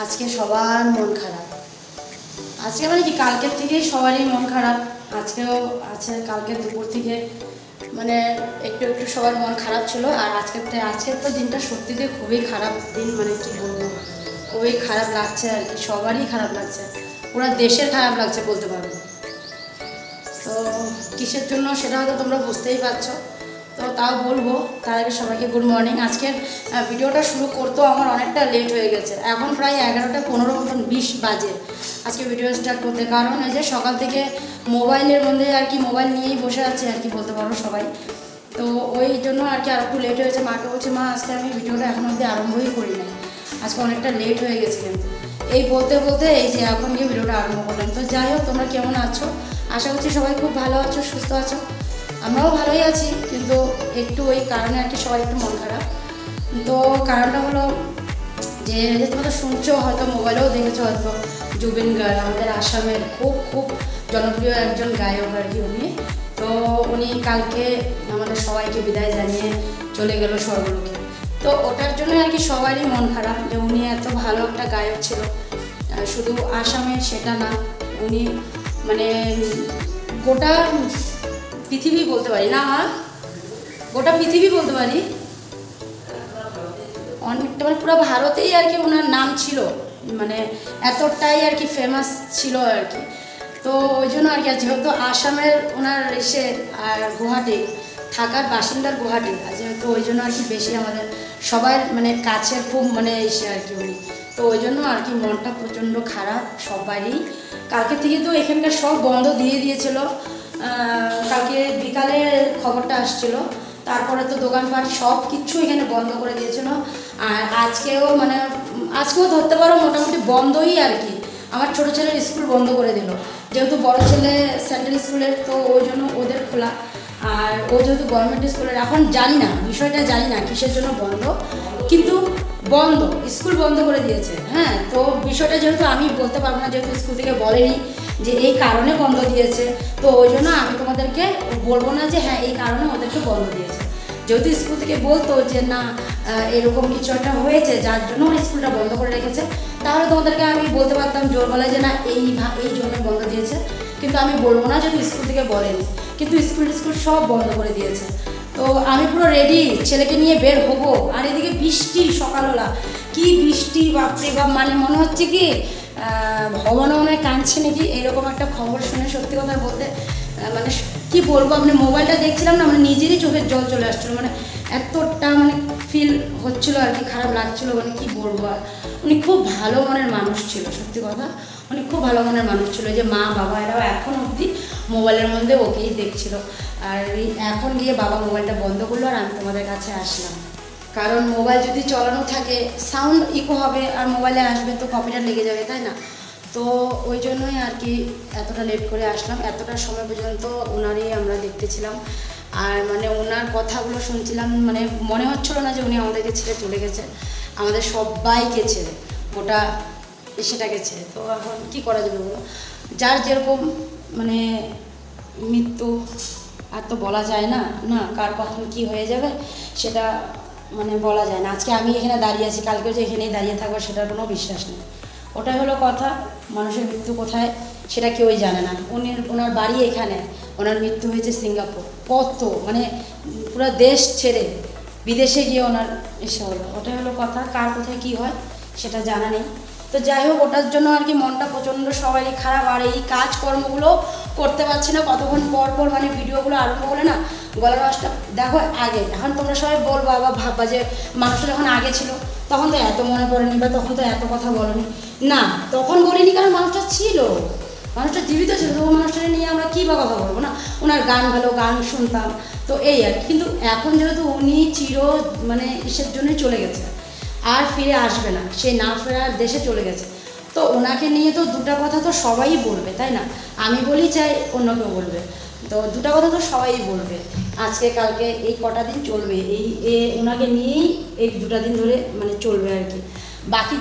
আজকে সবার মন খারাপ। আজকে মানে কি কালকের থেকেই সবারই মন খারাপ। আজকেও আছে, কালকে দুপুর থেকে মানে একটু একটু সবার মন খারাপ ছিল। আর আজকের তো দিনটা সত্যিতে খুবই খারাপ দিন, মানে কি বলবো, খুবই খারাপ লাগছে আর কি, সবারই খারাপ লাগছে, পুরো দেশের খারাপ লাগছে বলতে পারবো। তো কিসের জন্য সেটা হয়তো তোমরা বুঝতেই পারছো, তো তাও বলবো। তার আগে সবাইকে গুড মর্নিং। আজকের ভিডিওটা শুরু করতেও আমার অনেকটা লেট হয়ে গেছে, এখন প্রায় 11:15 মতন 20 বাজে আজকে ভিডিও স্টার্ট করতে। কারণ এই যে সকাল থেকে মোবাইলের মধ্যে আর কি, মোবাইল নিয়েই বসে আছে আর কি বলতে পারো সবাই। তো ওই জন্য আর কি আর একটু লেট হয়েছে। মাকে বলছি, মা আজকে আমি ভিডিওটা এখন অবধি আরম্ভই করি নাই, আজকে অনেকটা লেট হয়ে গেছে। কিন্তু এই বলতে বলতে এই যে এখন গিয়ে ভিডিওটা আরম্ভ করলাম। তো যাই হোক, তোমরা কেমন আছো? আশা করছি সবাই খুব ভালো আছো, সুস্থ আছো। আমরাও ভালোই আছি, কিন্তু একটু ওই কারণে আর কি সবাই একটু মন খারাপ। তো কারণটা হলো যে তোমরা তো শুনছো, হয়তো মোবাইলেও দেখেছো হয়তো, জুবিন গার্গ আমাদের আসামের খুব খুব জনপ্রিয় একজন গায়ক আর কি উনি। তো উনি কালকে আমাদের সবাইকে বিদায় জানিয়ে চলে গেল স্বর্গলোকে। তো ওটার জন্য আর কি সবারই মন খারাপ, যে উনি এত ভালো একটা গায়ক ছিল। শুধু আসামের সেটা না, উনি মানে গোটা পৃথিবী বলতে পারি না, গোটা পৃথিবী বলতে পারি, অনেকটা মানে পুরো ভারতেই আর কি ওনার নাম ছিল, মানে এতটাই আর কি ফেমাস ছিল আর কি। তো ওই জন্য আর কি, যেহেতু আসামের ওনার এসে আর গুয়াহাটি থাকার বাসিন্দার গুয়াহাটি, আর যেহেতু ওই জন্য আর কি বেশি আমাদের সবার মানে কাছের খুব মানে এসে আর কি উনি। তো ওই জন্য আর কি মনটা প্রচণ্ড খারাপ সবারই। কালকে থেকে তো এখানকার সব বন্ধ দিয়ে দিয়েছিল, কালকে বিকালে খবরটা আসছিল। তারপরে তো দোকানপাট সব কিছু এখানে বন্ধ করে দিয়েছিল। আর আজকেও ধরতে পারো মোটামুটি বন্ধই আর কি। আমার ছোটো ছেলের স্কুল বন্ধ করে দিল, যেহেতু বড় ছেলে সেন্ট্রাল স্কুলের, তো ওই জন্য ওদের খোলা। আর ও যেহেতু গভর্নমেন্ট স্কুলের, এখন জানি না বিষয়টা, জানি না কিসের জন্য বন্ধ, কিন্তু বন্ধ, স্কুল বন্ধ করে দিয়েছে। হ্যাঁ, তো বিষয়টা যেহেতু আমি বলতে পারবো না, যেহেতু স্কুল থেকে বলেনি যে এই কারণে বন্ধ দিয়েছে, তো ওই জন্য আমি তোমাদেরকে বলবো না যে হ্যাঁ এই কারণে ওদেরকে বন্ধ দিয়েছে। যেহেতু স্কুল থেকে বলতো যে না এরকম কিছু একটা হয়েছে যার জন্য স্কুলটা বন্ধ করে রেখেছে, তাহলে তোমাদেরকে আমি বলতে পারতাম জোরবেলায় যে না এই জন্য বন্ধ দিয়েছে। কিন্তু আমি বলবো না, যেহেতু স্কুল থেকে বলেনি। কিন্তু স্কুল সব বন্ধ করে দিয়েছে। তো আমি পুরো রেডি, ছেলেকে নিয়ে বের হবো, আর এদিকে বৃষ্টি সকালবেলা, কি বৃষ্টি বাপরে বাপ, মানে মনে হচ্ছে কি ভগবান মনে কাঁদছে নাকি, এরকম একটা খবর শুনে সত্যি কথা বলতে মানে কি বলবো, আপনি মোবাইলটা দেখছিলাম না, মানে নিজেরই চোখের জল চলে আসছিলো, মানে এতটা মানে ফিল হচ্ছিলো আর কি, খারাপ লাগছিলো, মানে কি বলবো। আর উনি খুব ভালো মনের মানুষ ছিল, সত্যি কথা, উনি খুব ভালো মনের মানুষ ছিল। যে মা বাবা এরাও এখন অবধি মোবাইলের মধ্যে ওকেই দেখছিল। আর এখন গিয়ে বাবা মোবাইলটা বন্ধ করলো, আর আমি তোমাদের কাছে আসলাম। কারণ মোবাইল যদি চালানো থাকে সাউন্ড ইকো হবে, আর মোবাইলে আসবে তো কপিরাইট লেগে যাবে, তাই না? তো ওই জন্যই আর কি এতটা লেট করে আসলাম। এতটা সময় পর্যন্ত ওনারই আমরা দেখতেছিলাম, আর মানে ওনার কথাগুলো শুনছিলাম, মানে মনে হচ্ছিলো না যে উনি আমাদেরকে ছেড়ে চলে গেছে, আমাদের সবাইকে ছেড়ে, গোটা সেটাকে ছেড়ে। তো এখন কী করা যাবে বলো, যার যেরকম মানে মৃত্যু আর তো বলা যায় না, না কার কখন কী হয়ে যাবে সেটা মানে বলা যায় না। আজকে আমি এখানে দাঁড়িয়ে আছি, কালকেও যে এখানেই দাঁড়িয়ে থাকবো সেটার কোনো বিশ্বাস নেই। ওটাই হলো কথা, মানুষের মৃত্যু কোথায় সেটা কেউই জানে না। ওনার বাড়ি এখানে, ওনার মৃত্যু হয়েছে সিঙ্গাপুর, কত মানে পুরো দেশ ছেড়ে বিদেশে গিয়ে ওনার এসে হলো, ওটাই হলো কথা। কার কোথায় কী হয় সেটা জানা নেই। তো যাই হোক, ওটার জন্য আর কি মনটা প্রচণ্ড সবারই খারাপ। আর এই কাজকর্মগুলো করতে পারছি না, কতক্ষণ পর পর মানে ভিডিওগুলো আরম্ভ করে না গলার আওয়াজটা দেখো আগে। এখন তোমরা সবাই বলবো বা ভাববা যে মানুষটা যখন আগে ছিল তখন তো এত মনে পড়েনি, বা তখন তো এত কথা বলেনি। না, তখন বলিনি, কারণ মানুষটা ছিল, মানুষটা জীবিত ছিল, তো মানুষটাকে নিয়ে আমরা কী বা কথা বলবো না। ওনার গান ভালো, গান শুনতাম, তো এই আর। কিন্তু এখন যেহেতু উনি মানে ইসের জন্যই চলে গেছে, আর ফিরে আসবে না, সে না ফেরার দেশে চলে গেছে, তো ওনাকে নিয়ে তো দুটা কথা তো সবাই বলবে, তাই না? আমি বলি চাই অন্য কেউ বলবে, তো দুটা কথা তো সবাই বলবে। আজকে কালকে এই কটা দিন চলবে, ওনাকে নিয়েই এই দুটা দিন ধরে মানে চলবে আর কি। বাকি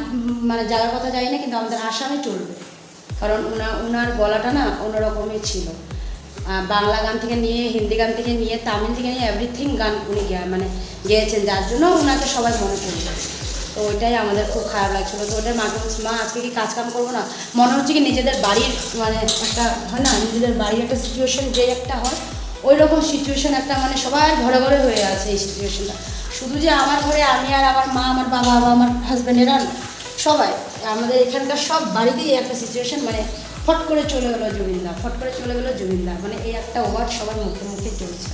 মানে যাওয়ার কথা জানি না, কিন্তু আমাদের আসামে চলবে, কারণ ওনার গলাটা না অন্যরকমই ছিল। বাংলা গান থেকে নিয়ে, হিন্দি গান থেকে নিয়ে, তামিল থেকে নিয়ে এভরিথিং গান উনি মানে গেয়েছেন, যার জন্য ওনাকে সবাই মনে করবে। তো তো ওইটাই আমাদের খুব খারাপ লাগছিলো। তো ওটাই মাকে বলছি, মা আজকে কি কাজ কাম করবো না? মনে হচ্ছে কি নিজেদের বাড়ির মানে একটা হয় না, নিজেদের বাড়ির একটা সিচুয়েশন যে একটা হয় ওই রকম সিচুয়েশন একটা, মানে সবার ঘরে ঘরে হয়ে আছে এই সিচুয়েশনটা। শুধু যে আমার ঘরে আমি আর আমার মা, আমার বাবা বা আমার হাজব্যান্ডেরা, সবাই আমাদের এখানকার সব বাড়িতেই একটা সিচুয়েশন, মানে ফট করে চলে গেলো জমিনদা, ফট করে চলে গেলো জমিনদা, মানে এই একটা ওয়ার্ড সবার মুখে মুখে চলছে।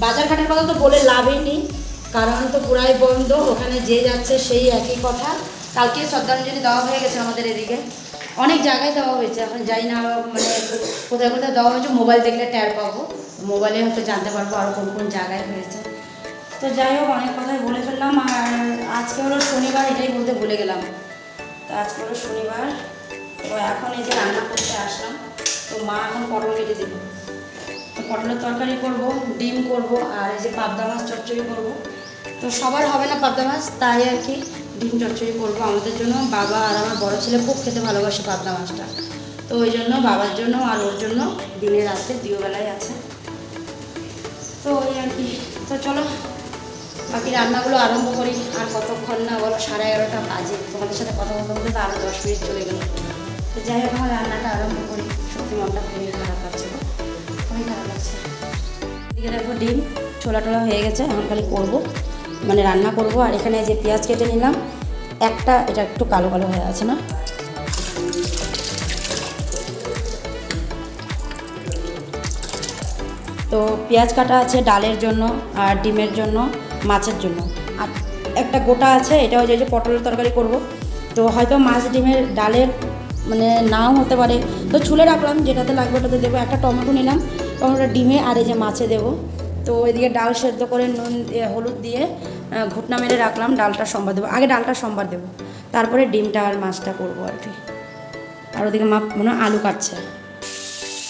বাজারঘাটের কথা তো বলে লাভই নেই, কারণ তো পুরাই বন্ধ, ওখানে যে যাচ্ছে সেই একই কথা। কালকে শ্রদ্ধাঞ্জলি দেওয়া হয়ে গেছে আমাদের এদিকে, অনেক জায়গায় দেওয়া হয়েছে, এখন যাই না মানে কোথায় কোথায় দেওয়া হয়েছে, মোবাইল দেখলে ট্যার পাবো, মোবাইলে হয়তো জানতে পারবো আরও কোন কোন জায়গায় হয়েছে। তো যাই হোক, অনেক কথাই বলে ফেললাম। আর আজকে হলো শনিবার, এটাই বলতে ভুলে গেলাম। তো আজকে হলো শনিবার, তো এখন এই যে রান্না করতে আসলাম। তো মা এখন পটল কেটে দেব, তো পটলের তরকারি করব, ডিম করব, আর এই যে পাবদা মাছ চচ্চড়ি করব। তো সবার হবে না পাবদা মাছ, তাই আর কি ডিম চচ্চড়ি করবো আমাদের জন্য। বাবা আর আমার বড় ছেলে খুব খেতে ভালোবাসে পাবদা মাছটা, তো ওই জন্য বাবার জন্য আর ওর জন্য দিনে রাতে দুবেলায় আছে। তো ওই আর কি। তো চলো বাকি রান্নাগুলো আরম্ভ করি। আর কতক্ষণ না বলো, 11:30 বাজে, তোমাদের সাথে কথা বলতে বলতে তো আরও 10 মিনিট চলে গেল। তো যাই হোক, আমার রান্নাটা আরম্ভ করি। সত্যি মনটা খুবই খারাপ লাগছে, খুবই খারাপ লাগছে। এদিকে দেখো ডিম ছোলা টোলা হয়ে গেছে, এখন খালি করবো, মানে রান্না করব। আর এখানে যে পেঁয়াজ কেটে নিলাম একটা, এটা একটু কালো কালো হয়ে আছে না, তো পেঁয়াজ কাটা আছে ডালের জন্য আর ডিমের জন্য, মাছের জন্য। আর একটা গোটা আছে, এটা হচ্ছে যে পটলের তরকারি করব। তো হয়তো মাছ ডিমের ডালের মানে নাও হতে পারে, তো ছুলে রাখলাম, যেটাতে লাগবে ওটাতে দেবো। একটা টমেটো নিলাম, টমেটোটা ডিমে আর এই যে মাছে দেবো। তো এদিকে ডাল সেদ্ধ করে নুন হলুদ দিয়ে ঘুটনা মেরে রাখলাম, ডালটা সোমবার দেবো, আগে ডালটা সোমবার দেবো, তারপরে ডিমটা আর মাছটা করবো আর কি। আর ওদিকে মা মনে হয় আলু কাটছে।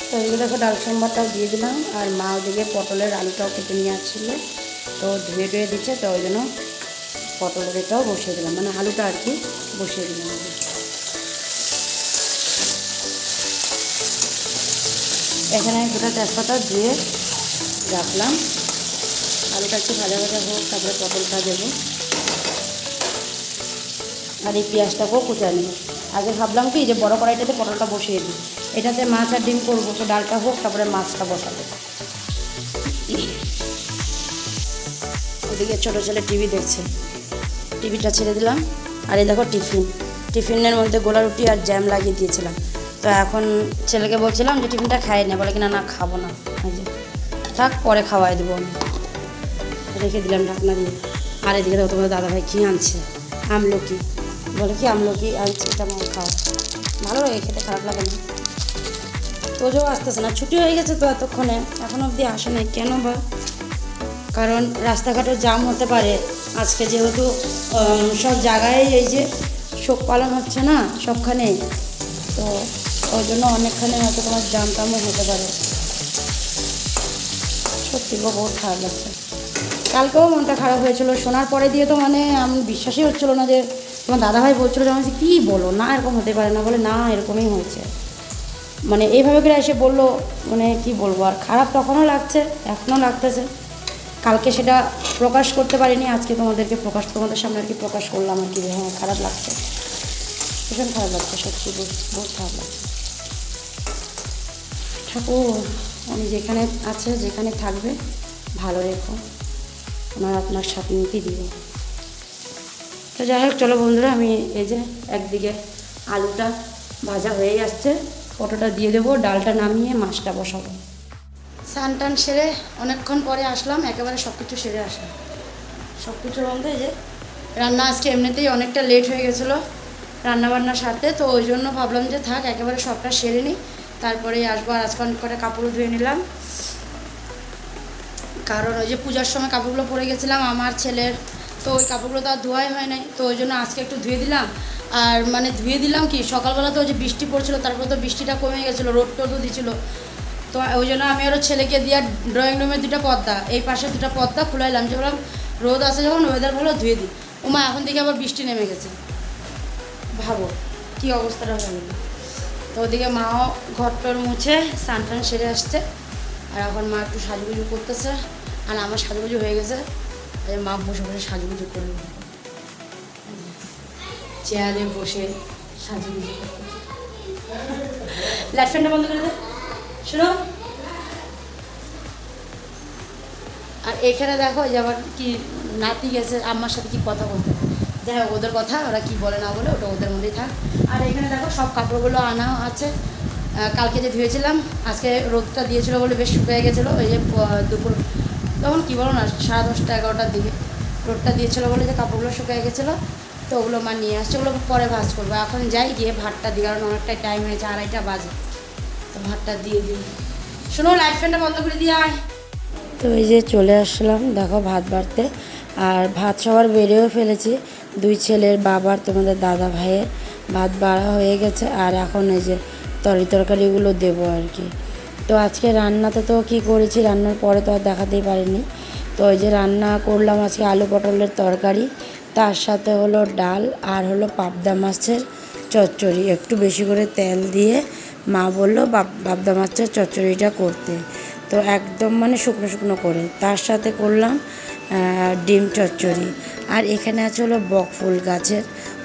তো এদিকে দেখো ডাল সোমবারটাও দিয়ে দিলাম, আর মা ওদিকে পটলের আলুটাও কেটে নিয়ে আসছিলো, তো ধুয়ে ধুয়ে দিচ্ছে, তো ওই জন্য পটলের এটাও বসিয়ে দিলাম, মানে আলুটা আর কি বসিয়ে দিলাম। এখানে গোটা তেজপাতা দিয়ে রাখলাম, আলুটা একটু ভাজা ভাজা হোক, তারপরে পটলটা দেবো, আর এই পেঁয়াজটাকেও কুচা নেব। আগে ভাবলাম কি যে বড় কড়াইটাতে পটলটা বসিয়ে দিই, এটাতে মাছ আর ডিম করবো, তো ডালটা হোক তারপরে মাছটা বসাবো। ওদিকে ছোটো ছেলে টিভি দেখছে, টিভিটা ছেড়ে দিলাম। আর এই দেখো টিফিনের মধ্যে গোলা রুটি আর জ্যাম লাগিয়ে দিয়েছিলাম। তো এখন ছেলেকে বলছিলাম যে টিফিনটা খাইয়ে নে, বলে কিনা না খাবো না, থাক পরে খাওয়াই দেবো, আমি রেখে দিলাম ঢাকনা দিয়ে। আর এদিকে দেখো তোমাদের দাদাভাই কী আনছে, আমলকি, বলে কি আমলকি আনছে, এটা খাও, ভালো লাগে খেতে, খারাপ লাগে না। তোজও আসতেছে না, ছুটি হয়ে গেছে তো এতক্ষণে, এখন অবধি আসে নাই কেন বা, কারণ রাস্তাঘাটও জাম হতে পারে আজকে, যেহেতু সব জায়গায় এই যে শোক পালন হচ্ছে না সবখানেই, তো ওই জন্য অনেকখানে হয়তো তোমার জাম টামও হতে পারে। সত্যি বহুত খারাপ লাগছে, কালকেও মনটা খারাপ হয়েছিল শোনার পরে দিয়ে, তো মানে আমি বিশ্বাসই হচ্ছিলো না, যে তোমার দাদাভাই বলছিলো যে আমি কী বলো না, এরকম হতে পারে না, বলে না এরকমই হয়েছে, মানে এইভাবে করে এসে বললো, মানে কি বলবো। আর খারাপ তখনও লাগছে, এখনও লাগতেছে, কালকে সেটা প্রকাশ করতে পারিনি, আজকে তোমাদের সামনে আর কি প্রকাশ করলাম আর কি। হ্যাঁ খারাপ লাগছে, ভীষণ খারাপ লাগছে, সত্যি বহুত খারাপ লাগছে। ঠাকুর আমি যেখানে আছে, যেখানে থাকবে ভালো রেখো, ওনার আপনার শান্তি দিও। তো যাই হোক চলো বন্ধুরা, আমি এই যে একদিকে আলুটা ভাজা হয়েই আসছে, পটোটা দিয়ে দেবো, ডালটা নামিয়ে মাছটা বসাবো। স্নান টান সেরে অনেকক্ষণ পরে আসলাম, একেবারে সব কিছু সেরে আসলাম, সব কিছুর মধ্যে যে রান্না আজকে এমনিতেই অনেকটা লেট হয়ে গেছিলো রান্নাবান্না সারতে, তো ওই জন্য ভাবলাম যে থাক একেবারে সবটা সেরে নিই, তারপরেই আসবো। আর আজকাল করে কাপড়ও ধুয়ে নিলাম, কারণ ওই যে পূজার সময় কাপড়গুলো পরে গেছিলাম আমার ছেলের, তো ওই কাপড়গুলো তো আর ধোয়াই হয় নাই, তো ওই জন্য আজকে একটু ধুয়ে দিলাম। আর মানে ধুয়ে দিলাম কি, সকালবেলা তো ওই যে বৃষ্টি পড়ছিলো, তারপর তো বৃষ্টিটা কমে গেছিলো, রোদ টোদও দিচ্ছিলো, তো ওই জন্য আমি আরও ছেলেকে দিয়ে ড্রয়িং রুমের দুটো পর্দা, এই পাশে দুটো পর্দা খুলাইলাম, যে বললাম রোদ আছে যখন, ওয়েদার ভালো, ধুয়ে দিই। ওমা এখন থেকে আবার বৃষ্টি নেমে গেছে, ভাবো কী অবস্থাটা হয়ে গেল। তো ওদিকে মাও ঘরটর মুছে স্নান টান সেরে আসছে, আর এখন মা একটু সাজুগুজু করতেছে, আর আমার সাজুগুজু হয়ে গেছে, মা বসে বসে সাজুগুজু করবে। চেয়ারে বসে সাজিয়ে লাইট ফ্যানটা বন্ধ করে দে শোনো। আর এখানে দেখো যে আবার কি নাতি গেছে আম্মার সাথে কি কথা বলতে, যাই হোক ওদের কথা ওরা কি বলে না বলে ওটা ওদের মধ্যেই থাক। আর এখানে দেখো সব কাপড়গুলো আনা আছে, কালকে যে ধুয়েছিলাম আজকে রোদটা দিয়েছিলো বলে বেশ শুকিয়ে গেছিলো। ওই যে দুপুর তখন কী বলো না 10:30 11টার দিকে রোদটা দিয়েছিলো বলে যে কাপড়গুলো শুকিয়ে গেছিলো, তো ওগুলো মা নিয়ে আসছে, ওগুলো পরে ভাজ করবো। এখন যাই গিয়ে ভাতটা দিই, কারণ অনেকটাই টাইম হয়েছে 2:30 বাজে, তো ভাতটা দিয়ে দিই। শোনো লাইট ফ্যানটা বন্ধ করে দিয়ে আয়। তো এই যে চলে আসলাম দেখো ভাত বাড়তে, আর ভাত সবার বেড়েও ফেলেছি, 2 ছেলের বাবার তোমাদের দাদা ভাইয়ের ভাত বাড়া হয়ে গেছে। আর এখন এই যে তরকারিগুলো দেবো আর কি। তো আজকে রান্নাতে তো কি করেছি, রান্নার পরে তো আর দেখাতেই পারিনি। তো ওই যে রান্না করলাম আজকে আলু পটলের তরকারি, তার সাথে হলো ডাল আর হলো পাবদা মাছের চচ্চড়ি, একটু বেশি করে তেল দিয়ে মা বললো পাবদা মাছের চচ্চড়িটা করতে, তো একদম মানে শুকনো শুকনো করে। তার সাথে করলাম ডিম চচ্চড়ি। আর এখানে আছে হলো বকফুল গাছের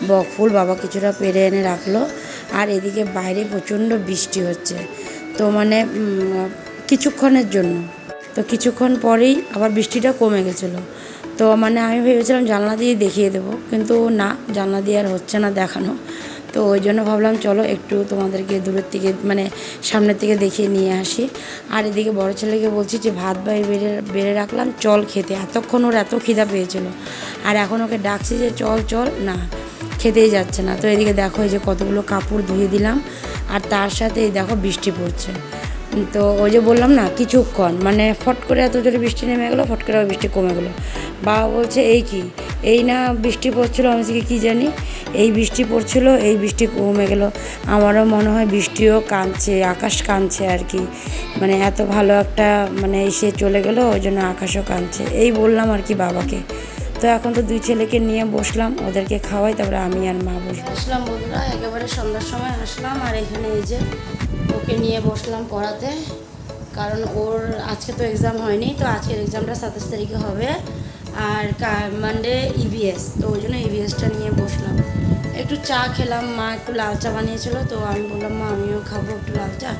বকফুল, বাবা কিছুটা পেরে এনে রাখলো। আর এদিকে বাইরে প্রচণ্ড বৃষ্টি হচ্ছে, তো মানে কিছুক্ষণের জন্য, তো কিছুক্ষণ পরেই আবার বৃষ্টিটা কমে গেছিলো। তো মানে আমি ভেবেছিলাম জানলা দিয়ে দেখিয়ে দেবো, কিন্তু না, জানলা দিয়ে আর হচ্ছে না দেখানো। তো ওই জন্য ভাবলাম চলো একটু তোমাদেরকে দূরের থেকে মানে সামনের থেকে দেখিয়ে নিয়ে আসি। আর এদিকে বড় ছেলেকে বলছি যে ভাত বেড়ে রাখলাম, চল খেতে। এতক্ষণ ওর এত খিদা পেয়েছিল, আর এখন ওকে ডাকছি যে চল চল, না খেতেই যাচ্ছে না। তো এদিকে দেখো এই যে কতগুলো কাপড় ধুয়ে দিলাম, আর তার সাথে এই দেখো বৃষ্টি পড়ছে। তো ওই যে বললাম না কিছুক্ষণ মানে ফট করে এত জোরে বৃষ্টি নেমে গেলো, ফট করে বৃষ্টি কমে গেলো। বাবা বলছে এই কি, এই না বৃষ্টি পড়ছিলো, আমি কি জানি এই বৃষ্টি পড়ছিল, এই বৃষ্টি কমে গেল। আমারও মনে হয় বৃষ্টিও কাঁদছে, আকাশ কাঁদছে আর কি, মানে এত ভালো একটা মানে এসে চলে গেল, ওই জন্য আকাশও কাঁদছে, এই বললাম আর কি বাবাকে। তো এখন তো 2 ছেলেকে নিয়ে বসলাম, ওদেরকে খাওয়াই, তারপরে আমি আর মা আসলাম বন্ধুরা, একেবারে সন্ধ্যার সময় আসলাম। আর এখানে এই যে ওকে নিয়ে বসলাম পড়াতে, কারণ ওর আজকে তো এক্সাম হয়নি, তো আজকের এক্সামটা 27 তারিখে হবে, আর মানডে ইভিএস, তো ওই জন্য ইভিএসটা নিয়ে বসলাম। একটু চা খেলাম, মা একটু লাল চা বানিয়েছিল, তো আমি বললাম মা আমিও খাবো একটু লাল চা,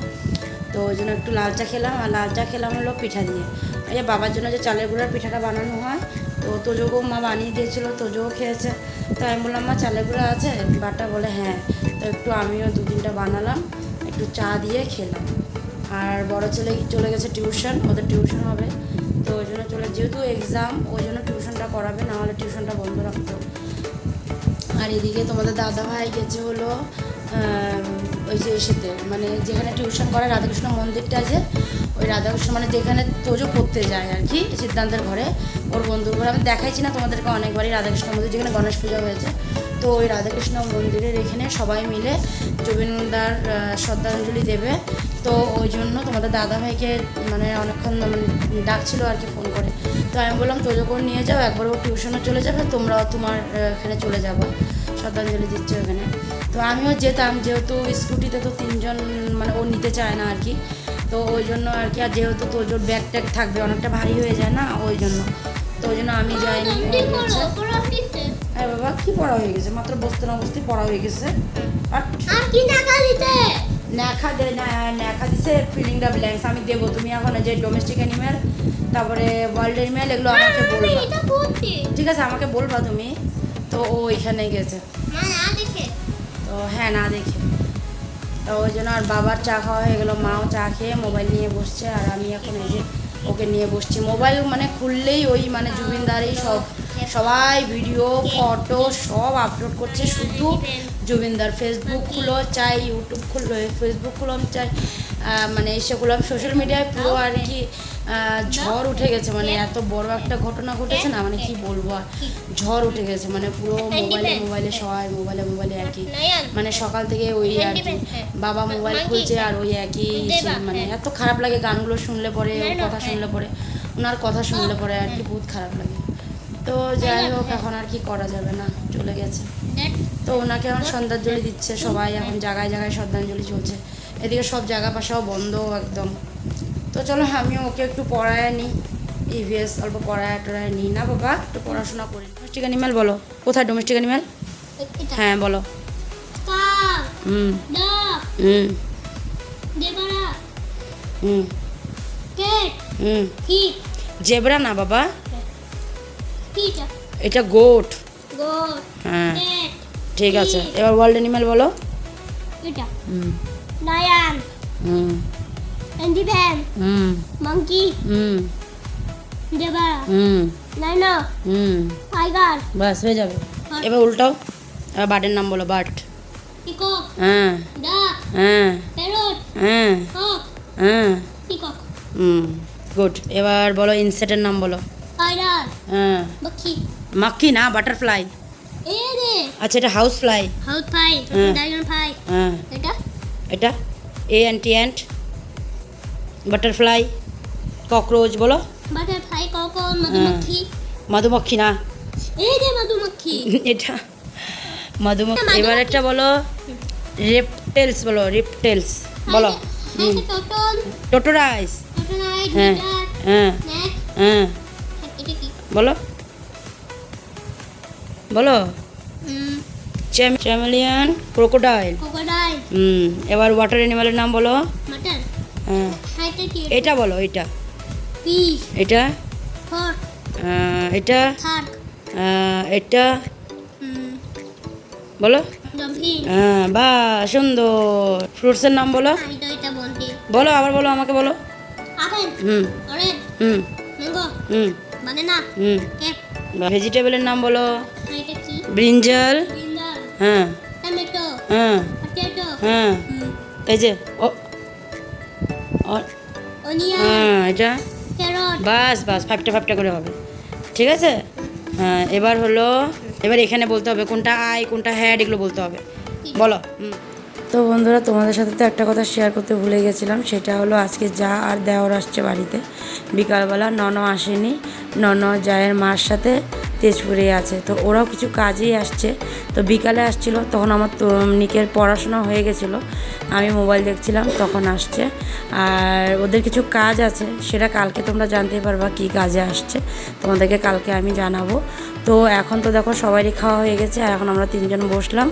তো ওই জন্য একটু লাল চা খেলাম। আর লাল চা খেলাম হলো পিঠা দিয়ে, এই যে বাবার জন্য যে চালের গুঁড়ার পিঠাটা বানানো হয়, তো তোজোকেও মা বানিয়ে দিয়েছিলো, তোজোও খেয়েছে। তো আমি বললাম মা চালের গুঁড়া আছে বাটা, বলে হ্যাঁ, তো একটু আমিও 2-3টা বানালাম, একটু চা দিয়ে খেলাম। আর বড় ছেলে চলে গেছে টিউশন, ওদের টিউশন হবে, তো ওই জন্য যেহেতু এক্সাম ওই জন্য টিউশনটা করাবে, নাহলে টিউশনটা বন্ধ রাখতো। আর এদিকে তোমাদের দাদা ভাই গেছে হলো ওই যে এসেতে মানে যেখানে টিউশন করে রাধাকৃষ্ণ মন্দিরটা আছে, ওই রাধাকৃষ্ণ মানে যেখানে তোজো পড়তে যায় আর কি, সিদ্ধান্তের ঘরে, ওর বন্ধুর ঘরে। আমি দেখাইছি না তোমাদেরকে অনেকবারই রাধাকৃষ্ণ মন্দির, যেখানে গণেশ পূজা হয়েছে, তো ওই রাধাকৃষ্ণ মন্দিরের এখানে সবাই মিলে জুবিনদার শ্রদ্ধাঞ্জলি দেবে। তো ওই জন্য তোমাদের দাদাভাইকে মানে অনেকক্ষণ মানে ডাকছিল আর কি ফোন করে। তো আমি বললাম তোজোকেও নিয়ে যাও, একবার ও টিউশনে চলে যাবে, তোমরাও তোমার এখানে চলে যাবো, শ্রদ্ধাঞ্জলি দিচ্ছে ওখানে। তো আমিও যেতাম, যেহেতু স্কুটিতে তো 3জন মানে ও নিতে চায় না আর কি, তো ওই জন্য আর কি। আর যেহেতু তোজোর ব্যাগ ট্যাগ থাকবে, অনেকটা ভারী হয়ে যায় না, ওই জন্য, তো ওই জন্য আমি যাইনি। হ্যাঁ বাবা, কি পড়া হয়ে গেছে, মাত্র বসতে না বসতে পড়া হয়ে গেছে। আর কি ন্যাকা দিছে ফিলিং দ্য ব্ল্যাঙ্কস, আমি দেবো, তুমি এখন যে ডোমেস্টিক অ্যানিম্যাল, তারপরে ওয়ার্ল্ড অ্যানিম্যাল, এগুলো আমাকে বলবা, ঠিক আছে আমাকে বলবা তুমি। তো ও এখানে গেছে, তো হ্যাঁ না দেখে, তো ওই জন্য। আর বাবার চা খাওয়া হয়ে গেলো, মাও চা খেয়ে মোবাইল নিয়ে বসছে, আর আমি এখন এই যে ওকে নিয়ে বসছি। মোবাইল মানে খুললেই ওই মানে জুবিনদারই সবাই ভিডিও ফটো সব আপলোড করছে, শুধু জুবিনদার। ফেসবুক খুলো চাই, ইউটিউব খুললো, ফেসবুক খুললাম চাই, মানে সেগুলো সোশ্যাল মিডিয়ায় পুরো আর কি ঝড় উঠে গেছে, মানে এত বড় একটা ঘটনা ঘটেছে না, মানে কি বলবো, আর ঝড় উঠে গেছে, মানে পুরো মোবাইলে সবাই মোবাইলে আর কি, মানে সকাল থেকে ওই আর কি বাবা মোবাইল খুলছে, আর ওই একই মানে এত খারাপ লাগে গানগুলো শুনলে পরে, কথা শুনলে পরে, ওনার কথা শুনলে পরে আর কি বহুত খারাপ লাগে। তো যাই হোক, এখন আর কি করা যাবে না, চলে গেছে। তো ওনাকে এখন শ্রদ্ধাঞ্জলি দিচ্ছে সবাই, এখন জায়গায় জায়গায় শ্রদ্ধাঞ্জলি চলছে, এদিকে সব জায়গা পাশাও বন্ধ একদম। তো চলো আমিও ওকে একটু পড়ায় নিই, ইভিএস অল্প পড়ায় টড়ায় নিই না বাবা, একটু পড়াশোনা করি। ডোমেস্টিক অ্যানিম্যাল বলো, কোথায় ডোমেস্টিক অ্যানিম্যাল? এটা হ্যাঁ বলো। কাক হুম ডাক হুম দেবরা হুম কেট হুম কিট জেব্রা না বাবা, কিটা এটা গোট। গোট হ্যাঁ ক্যাট ঠিক আছে, এবার ওয়ার্ল্ড অ্যানিমাল বলো। এটা হুম লায়ন হুম এলিফ্যান্ট হুম monkey হুম জেব্রা হুম লায়ন হুম টাইগার বাস হয়ে যাবে। এবার উল্টাও, এবার বার্ডের নাম বলো। বার্ড। পিকক হ্যাঁ ডাক হ্যাঁ প্যারট হ্যাঁ হক হ্যাঁ পিকক গুড। এবার বলো ইনসেক্টের নাম বলো। স্পাইডার হ্যাঁ বাকি মাক্কি না, বাটারফ্লাই। এ রে আচ্ছা এটা হাউস ফ্লাই। হাউস ফ্লাই হ্যাঁ। ড্রাগন ফ্লাই হ্যাঁ এটা এটা অ্যান্ট, বাটারফ্লাই, ককরোচ বলো। বাটারফ্লাই কখন মধুমক্খি মধুমক্ষী না, এই রে মধুমক্খি এটা মধুমক্ষী। এবার একটা বলো রেপটেলস বলো, রেপটেলস বলো। হাইতে টোটন টোটোরাইস। টোটনাইট হ্যাঁ লিডার হ্যাঁ নেক হ্যাঁ এটা কি বলো বলো। হুম চ্যামেলিয়ান, ক্রোকোডাইল। ক্রোকোডাইল এবার ওয়াটার অ্যানিমালের নাম বলো। মাটন হ্যাঁ হাইতে কি এটা বলো, এটা ফিশ এটা ফর্ক এটা থার্ক এটা বলো। ডলফিন বা সুন্দর। ফ্রুটসের নাম বলো। এটা বলতে বলো আবার বলো, আমাকে বলো। আপেল হুম অরেঞ্জ হুম ম্যাঙ্গো হুম বানানা হুম কেক ভেজিটেবলের নাম বলো। এটা কি ব্রিঞ্জাল। ব্রিঞ্জাল হ্যাঁ টমেটো হ্যাঁ পটেটো হ্যাঁ এই যে ও অনিয়ন হ্যাঁ এটা ক্যারট বাস বাস, ফাইভটা করে হবে, ঠিক আছে। হ্যাঁ এবার এখানে বলতে হবে কোনটা আই কোনটা হ্যাড, এগুলো বলতে হবে, বলো। তো বন্ধুরা তোমাদের সাথে তো একটা কথা শেয়ার করতে ভুলে গেছিলাম, সেটা হলো আজকে যা আর দেওর আসছে বাড়িতে। বিকালবেলা নন আসেনি, নন জায়ের মার সাথে তেজপুরে আছে, তো ওরাও কিছু কাজেই আসছে। তো বিকালে আসছিল, তখন আমার তো নিকের পড়াশোনা হয়ে গেছিলো, আমি মোবাইল দেখছিলাম, তখন আসছে। আর ওদের কিছু কাজ আছে, সেটা কালকে তোমরা জানতেই পারবা কী কাজে আসছে, তোমাদেরকে কালকে আমি জানাবো। তো এখন তো দেখো সবারই খাওয়া হয়ে গেছে, আর এখন আমরা তিনজন বসলাম,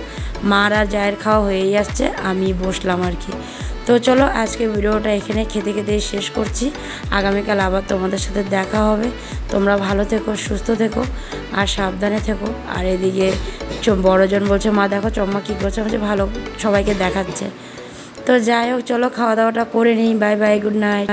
মার আর জায়ের খাওয়া হয়েই আসছে, আমি বসলাম আর কি। তো চলো আজকে ভিডিওটা এখানে খেতে খেতেই শেষ করছি। আগামীকাল আবার তোমাদের সাথে দেখা হবে। তোমরা ভালো থেকো, সুস্থ থেকো আর সাবধানে থেকো। আর এদিকে বড়জন বলছে, মা দেখো চম্মা কী করছে, বলছে ভালো সবাইকে দেখাচ্ছে। তো যাই হোক, চলো খাওয়া দাওয়াটা করে নিই। Bye bye, good night.